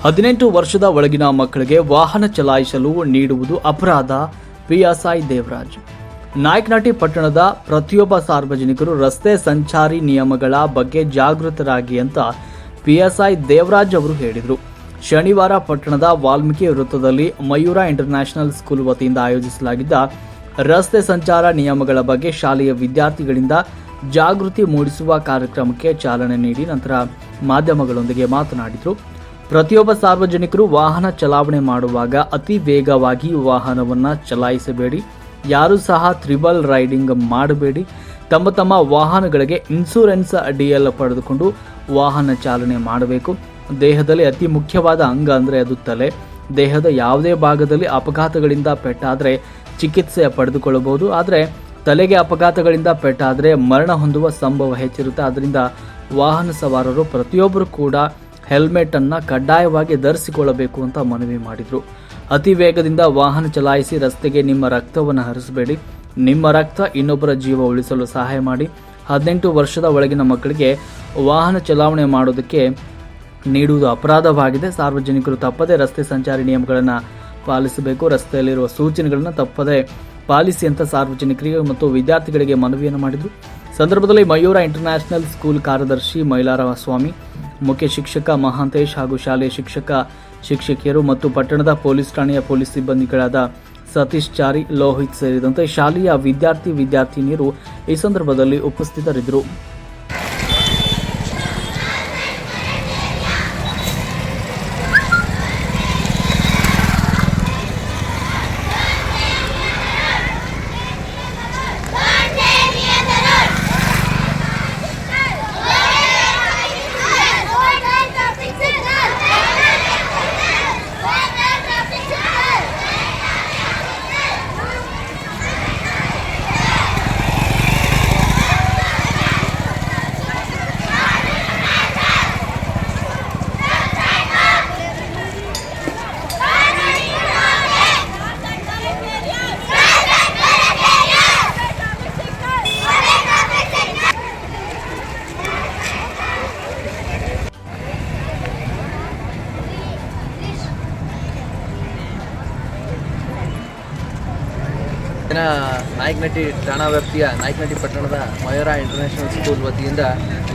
18 ವರ್ಷದ ಒಳಗಿನ ಮಕ್ಕಳಿಗೆ ವಾಹನ ಚಲಾಯಿಸಲು ನೀಡುವುದು ಅಪರಾಧ. ಪಿಎಸ್ಐ ದೇವರಾಜ್. ನಾಯಕನಹಟ್ಟಿ ಪಟ್ಟಣದ ಪ್ರತಿಯೊಬ್ಬ ಸಾರ್ವಜನಿಕರು ರಸ್ತೆ ಸಂಚಾರಿ ನಿಯಮಗಳ ಬಗ್ಗೆ ಜಾಗೃತರಾಗಿ ಅಂತ ಪಿಎಸ್ಐ ದೇವರಾಜ್ ಅವರು ಹೇಳಿದರು. ಶನಿವಾರ ಪಟ್ಟಣದ ವಾಲ್ಮೀಕಿ ವೃತ್ತದಲ್ಲಿ ಮಯೂರ ಇಂಟರ್ನ್ಯಾಷನಲ್ ಸ್ಕೂಲ್ ವತಿಯಿಂದ ಆಯೋಜಿಸಲಾಗಿದ್ದ ರಸ್ತೆ ಸಂಚಾರ ನಿಯಮಗಳ ಬಗ್ಗೆ ಶಾಲೆಯ ವಿದ್ಯಾರ್ಥಿಗಳಿಂದ ಜಾಗೃತಿ ಮೂಡಿಸುವ ಕಾರ್ಯಕ್ರಮಕ್ಕೆ ಚಾಲನೆ ನೀಡಿ ನಂತರ ಮಾಧ್ಯಮಗಳೊಂದಿಗೆ ಮಾತನಾಡಿದರು. ಪ್ರತಿಯೊಬ್ಬ ಸಾರ್ವಜನಿಕರು ವಾಹನ ಚಲಾವಣೆ ಮಾಡುವಾಗ ಅತಿ ವೇಗವಾಗಿ ವಾಹನವನ್ನು ಚಲಾಯಿಸಬೇಡಿ. ಯಾರೂ ಸಹ ತ್ರಿಬಲ್ ರೈಡಿಂಗ್ ಮಾಡಬೇಡಿ. ತಮ್ಮ ವಾಹನಗಳಿಗೆ ಇನ್ಶೂರೆನ್ಸ್ ಅಡಿಯಲ್ಲಿ ಪಡೆದುಕೊಂಡು ವಾಹನ ಚಾಲನೆ ಮಾಡಬೇಕು. ದೇಹದಲ್ಲಿ ಅತಿ ಮುಖ್ಯವಾದ ಅಂಗ ಅಂದರೆ ಅದು ತಲೆ. ದೇಹದ ಯಾವುದೇ ಭಾಗದಲ್ಲಿ ಅಪಘಾತಗಳಿಂದ ಪೆಟ್ಟಾದರೆ ಚಿಕಿತ್ಸೆ ಪಡೆದುಕೊಳ್ಳಬಹುದು. ಆದರೆ ತಲೆಗೆ ಅಪಘಾತಗಳಿಂದ ಪೆಟ್ಟಾದರೆ ಮರಣ ಹೊಂದುವ ಸಂಭವ ಹೆಚ್ಚಿರುತ್ತೆ. ಆದ್ದರಿಂದ ವಾಹನ ಸವಾರರು ಪ್ರತಿಯೊಬ್ಬರು ಕೂಡ ಹೆಲ್ಮೆಟ್ ಅನ್ನು ಕಡ್ಡಾಯವಾಗಿ ಧರಿಸಿಕೊಳ್ಳಬೇಕು ಅಂತ ಮನವಿ ಮಾಡಿದರು. ಅತಿ ವೇಗದಿಂದ ವಾಹನ ಚಲಾಯಿಸಿ ರಸ್ತೆಗೆ ನಿಮ್ಮ ರಕ್ತವನ್ನು ಹರಿಸಬೇಡಿ. ನಿಮ್ಮ ರಕ್ತ ಇನ್ನೊಬ್ಬರ ಜೀವ ಉಳಿಸಲು ಸಹಾಯ ಮಾಡಿ. 18 ವರ್ಷದ ಒಳಗಿನ ಮಕ್ಕಳಿಗೆ ವಾಹನ ಚಲಾವಣೆ ಮಾಡೋದಕ್ಕೆ ನೀಡುವುದು ಅಪರಾಧವಾಗಿದೆ. ಸಾರ್ವಜನಿಕರು ತಪ್ಪದೇ ರಸ್ತೆ ಸಂಚಾರಿ ನಿಯಮಗಳನ್ನು ಪಾಲಿಸಬೇಕು. ರಸ್ತೆಯಲ್ಲಿರುವ ಸೂಚನೆಗಳನ್ನು ತಪ್ಪದೇ ಪಾಲಿಸಿ ಅಂತ ಸಾರ್ವಜನಿಕರಿಗೆ ಮತ್ತು ವಿದ್ಯಾರ್ಥಿಗಳಿಗೆ ಮನವಿಯನ್ನು ಮಾಡಿದರು. ಸಂದರ್ಭದಲ್ಲಿ ಮಯೂರ ಇಂಟರ್ನ್ಯಾಷನಲ್ ಸ್ಕೂಲ್ ಕಾರ್ಯದರ್ಶಿ ಮೈಲಾರ ಸ್ವಾಮಿ, ಮುಖ್ಯ ಶಿಕ್ಷಕ ಮಹಾಂತೇಶ್ ಹಾಗೂ ಶಾಲೆಯ ಶಿಕ್ಷಕಿಯರು ಮತ್ತು ಪಟ್ಟಣದ ಪೊಲೀಸ್ ಠಾಣೆಯ ಪೊಲೀಸ್ ಸಿಬ್ಬಂದಿಗಳಾದ ಸತೀಶ್ ಚಾರಿ, ಲೋಹಿತ್ ಸೇರಿದಂತೆ ಶಾಲೆಯ ವಿದ್ಯಾರ್ಥಿನಿಯರು ಈ ಸಂದರ್ಭದಲ್ಲಿ ಉಪಸ್ಥಿತರಿದ್ದರು. ನಾಯಕನಹಟ್ಟಿ ಠಾಣಾ ವ್ಯಾಪ್ತಿಯ ನಾಯಕನಹಟ್ಟಿ ಪಟ್ಟಣದ ಮಯೂರ ಇಂಟರ್ನ್ಯಾಷನಲ್ ಸ್ಕೂಲ್ ವತಿಯಿಂದ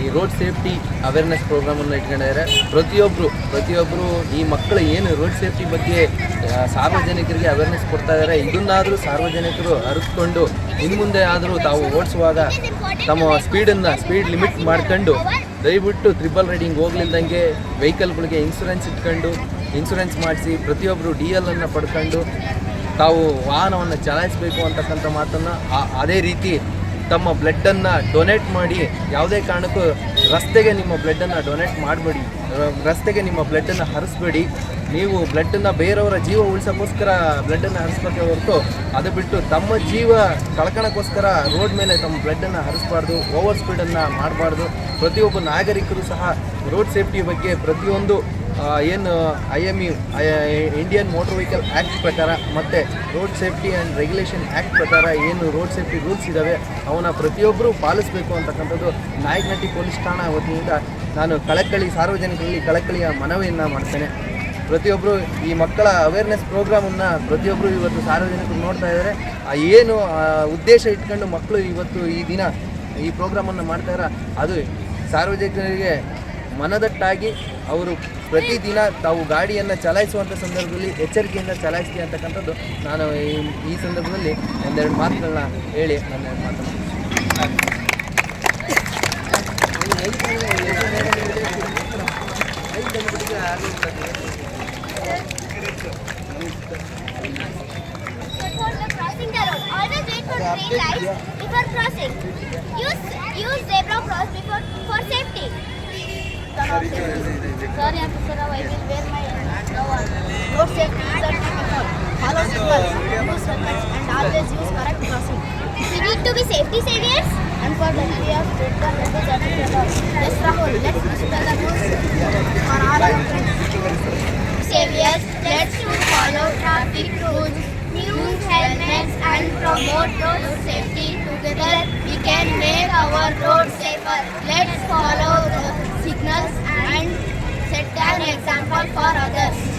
ಈ ರೋಡ್ ಸೇಫ್ಟಿ ಅವೇರ್ನೆಸ್ ಪ್ರೋಗ್ರಾಮನ್ನು ಇಟ್ಕೊಂಡಿದ್ದಾರೆ. ಪ್ರತಿಯೊಬ್ಬರು ಈ ಮಕ್ಕಳು ಏನು ರೋಡ್ ಸೇಫ್ಟಿ ಬಗ್ಗೆ ಸಾರ್ವಜನಿಕರಿಗೆ ಅವೇರ್ನೆಸ್ ಕೊಡ್ತಾ ಇದ್ದಾರೆ. ಇದನ್ನಾದರೂ ಸಾರ್ವಜನಿಕರು ಅರಿತುಕೊಂಡು ಇನ್ನು ಮುಂದೆ ಆದರೂ ತಾವು ಓಡಿಸುವಾಗ ತಮ್ಮ ಸ್ಪೀಡ್ ಲಿಮಿಟ್ ಮಾಡ್ಕೊಂಡು ದಯವಿಟ್ಟು ತ್ರಿಬಲ್ ರೈಡಿಂಗ್ ಹೋಗ್ಲಿಲ್ದಂಗೆ ವೆಹಿಕಲ್ಗಳಿಗೆ ಇನ್ಶೂರೆನ್ಸ್ ಮಾಡಿಸಿ ಪ್ರತಿಯೊಬ್ಬರು DL ಅನ್ನು ಪಡ್ಕೊಂಡು ತಾವು ವಾಹನವನ್ನು ಚಲಾಯಿಸಬೇಕು ಅಂತಕ್ಕಂಥ ಮಾತನ್ನು, ಅದೇ ರೀತಿ ತಮ್ಮ ಬ್ಲಡ್ಡನ್ನು ಡೊನೇಟ್ ಮಾಡಿ ಯಾವುದೇ ಕಾರಣಕ್ಕೂ ರಸ್ತೆಗೆ ನಿಮ್ಮ ಬ್ಲಡ್ಡನ್ನು ಡೊನೇಟ್ ಮಾಡಬೇಡಿ. ರಸ್ತೆಗೆ ನಿಮ್ಮ ಬ್ಲಡ್ಡನ್ನು ಹರಿಸ್ಬೇಡಿ. ನೀವು ಬ್ಲಡ್ಡನ್ನು ಬೇರೆಯವರ ಜೀವ ಉಳಿಸೋಕ್ಕೋಸ್ಕರ ಬ್ಲಡ್ಡನ್ನು ಹರಿಸ್ಬೇಕೆ ಹೊರತು ಅದು ಬಿಟ್ಟು ತಮ್ಮ ಜೀವ ಕಳ್ಕೊಳ್ಳೋಕ್ಕೋಸ್ಕರ ರೋಡ್ ಮೇಲೆ ತಮ್ಮ ಬ್ಲಡ್ಡನ್ನು ಹರಿಸ್ಬಾರ್ದು, ಓವರ್ ಸ್ಪೀಡನ್ನು ಮಾಡಬಾರ್ದು. ಪ್ರತಿಯೊಬ್ಬ ನಾಗರಿಕರು ಸಹ ರೋಡ್ ಸೇಫ್ಟಿ ಬಗ್ಗೆ ಪ್ರತಿಯೊಂದು ಏನು IMU Indian motor vehicle act ಪ್ರಕಾರ ಮತ್ತು road safety and regulation act ಪ್ರಕಾರ ಏನು ರೋಡ್ ಸೇಫ್ಟಿ ರೂಲ್ಸ್ ಇದ್ದಾವೆ ಅವನ್ನ ಪ್ರತಿಯೊಬ್ಬರೂ ಪಾಲಿಸಬೇಕು ಅಂತಕ್ಕಂಥದ್ದು ನಾಯಕನಹಟ್ಟಿ ಪೊಲೀಸ್ ಠಾಣಾ ವತಿಯಿಂದ ನಾನು ಸಾರ್ವಜನಿಕರಲ್ಲಿ ಕಳಕಳಿಯ ಮನವಿಯನ್ನು ಮಾಡ್ತೇನೆ. ಪ್ರತಿಯೊಬ್ಬರು ಈ ಮಕ್ಕಳ ಅವೇರ್ನೆಸ್ ಪ್ರೋಗ್ರಾಮನ್ನು ಪ್ರತಿಯೊಬ್ಬರು ಇವತ್ತು ಸಾರ್ವಜನಿಕರು ನೋಡ್ತಾ ಇದ್ದಾರೆ. ಏನು ಉದ್ದೇಶ ಇಟ್ಕೊಂಡು ಮಕ್ಕಳು ಇವತ್ತು ಈ ದಿನ ಈ ಪ್ರೋಗ್ರಾಮನ್ನು ಮಾಡ್ತಾಯಿದ್ದಾರೆ ಅದು ಸಾರ್ವಜನಿಕರಿಗೆ ಮನದಟ್ಟಾಗಿ ಅವರು ಪ್ರತಿದಿನ ತಾವು ಗಾಡಿಯನ್ನು ಚಲಾಯಿಸುವಂಥ ಸಂದರ್ಭದಲ್ಲಿ ಎಚ್ಚರಿಕೆಯಿಂದ ಚಲಾಯಿಸ್ತೀವಿ ಅಂತಕ್ಕಂಥದ್ದು ನಾನು ಈ ಸಂದರ್ಭದಲ್ಲಿ ಒಂದೆರಡು ಮಾತುಗಳನ್ನ ಹೇಳಿ ನನ್ನ ಮಾತನ್ನು Sorry, officer, I will wear my road safety is at follow signals, use helmets, and always use correct crossing. We need to be safety saviors. And for that, we have to take the message of the law. Yes, Rahul, let's listen to the news for all our friends. Saviors, let's follow traffic rules, use helmets, and promote road safety. Together, we can make our roads safer. Let's follow the signals and set an example for others.